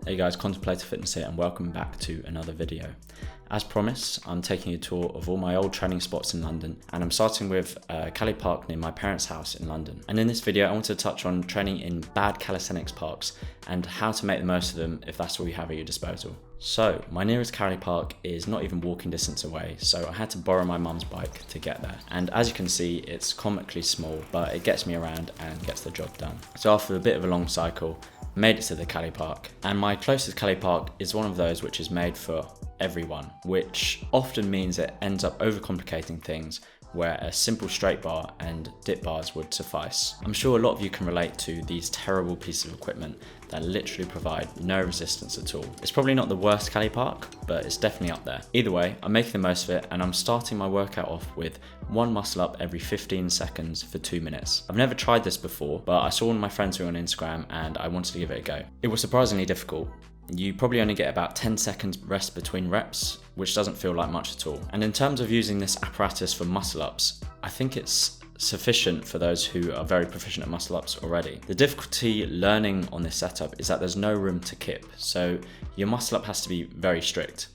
Hey guys, Contemplator Fitness here and welcome back to another video. As promised, I'm taking a tour of all my old training spots in London, and I'm starting with Cali Park near my parents' house in London. And in this video I want to touch on training in bad calisthenics parks and how to make the most of them if that's all you have at your disposal. So my nearest Cali Park is not even walking distance away, so I had to borrow my mum's bike to get there. And as you can see, it's comically small, but it gets me around and gets the job done. So after a bit of a long cycle, made it to the Cali Park, and my closest Cali Park is one of those which is made for everyone, which often means it ends up overcomplicating things where a simple straight bar and dip bars would suffice. I'm sure a lot of you can relate to these terrible pieces of equipment that literally provide no resistance at all. It's probably not the worst Cali Park, but it's definitely up there. Either way, I'm making the most of it and I'm starting my workout off with one muscle up every 15 seconds for 2 minutes. I've never tried this before, but I saw one of my friends do it on Instagram and I wanted to give it a go. It was surprisingly difficult. You probably only get about 10 seconds rest between reps, which doesn't feel like much at all. And in terms of using this apparatus for muscle ups, I think it's sufficient for those who are very proficient at muscle ups already. The difficulty learning on this setup is that there's no room to kip, so your muscle up has to be very strict.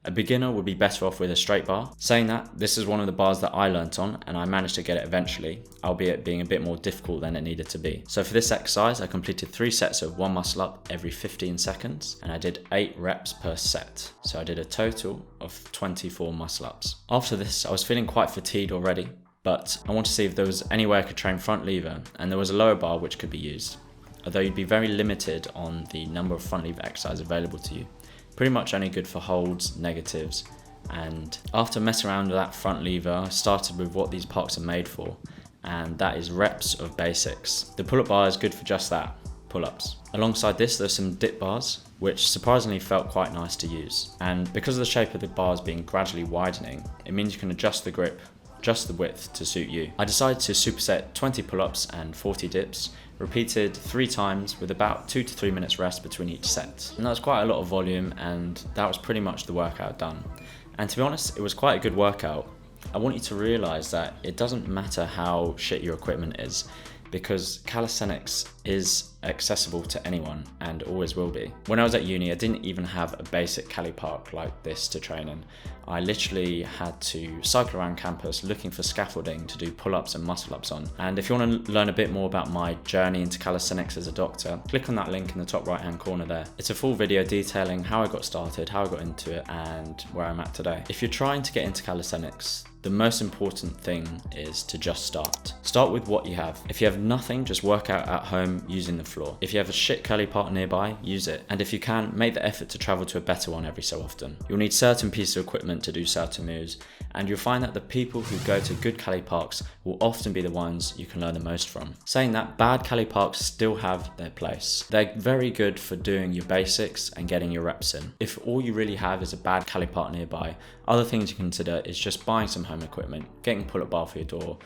A beginner would be better off with a straight bar. Saying that, this is one of the bars that I learnt on and I managed to get it eventually, albeit being a bit more difficult than it needed to be. So for this exercise, I completed 3 sets of one muscle up every 15 seconds and I did 8 reps per set. So I did a total of 24 muscle ups. After this, I was feeling quite fatigued already, but I wanted to see if there was any way I could train front lever, and there was a lower bar which could be used, although you'd be very limited on the number of front lever exercises available to you. Pretty much only good for holds, negatives, and after messing around with that front lever, I started with what these parks are made for, and that is reps of basics. The pull-up bar is good for just that, pull-ups. Alongside this, there's some dip bars, which surprisingly felt quite nice to use. And because of the shape of the bars being gradually widening, it means you can adjust the grip, adjust the width to suit you. I decided to superset 20 pull-ups and 40 dips, repeated 3 times with about 2 to 3 minutes rest between each set. And that was quite a lot of volume, and that was pretty much the workout done. And to be honest, it was quite a good workout. I want you to realise that it doesn't matter how shit your equipment is, because calisthenics is accessible to anyone and always will be. When I was at uni, I didn't even have a basic Cali Park like this to train in. I literally had to cycle around campus looking for scaffolding to do pull-ups and muscle-ups on. And if you want to learn a bit more about my journey into calisthenics as a doctor, click on that link in the top right-hand corner there. It's a full video detailing how I got started, how I got into it, and where I'm at today. If you're trying to get into calisthenics, the most important thing is to just start. Start with what you have. If you have nothing, just work out at home using the floor. If you have a shit Cali Park nearby, use it. And if you can, make the effort to travel to a better one every so often. You'll need certain pieces of equipment to do certain moves, and you'll find that the people who go to good Cali Parks will often be the ones you can learn the most from. Saying that, bad Cali Parks still have their place. They're very good for doing your basics and getting your reps in. If all you really have is a bad Cali Park nearby, other things you consider is just buying some home equipment, getting a pull-up bar for your door,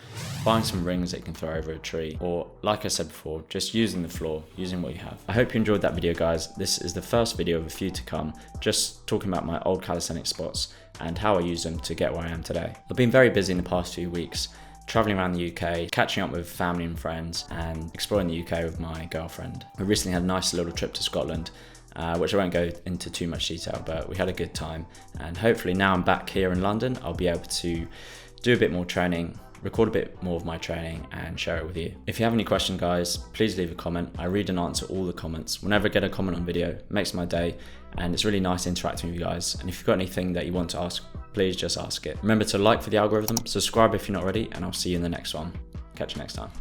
buying some rings that you can throw over a tree, or like I said before, just using the floor, using what you have. I hope you enjoyed that video, guys. This is the first video of a few to come, just talking about my old calisthenics spots and how I use them to get where I am today. I've been very busy in the past few weeks, traveling around the UK, catching up with family and friends, and exploring the UK with my girlfriend. We recently had a nice little trip to Scotland, which I won't go into too much detail, but we had a good time. And hopefully now I'm back here in London, I'll be able to do a bit more training, record a bit more of my training and share it with you. If you have any questions, guys, please leave a comment. I read and answer all the comments. Whenever I get a comment on video, it makes my day, and it's really nice interacting with you guys. And if you've got anything that you want to ask, please just ask it. Remember to like for the algorithm, subscribe if you're not already, and I'll see you in the next one. Catch you next time.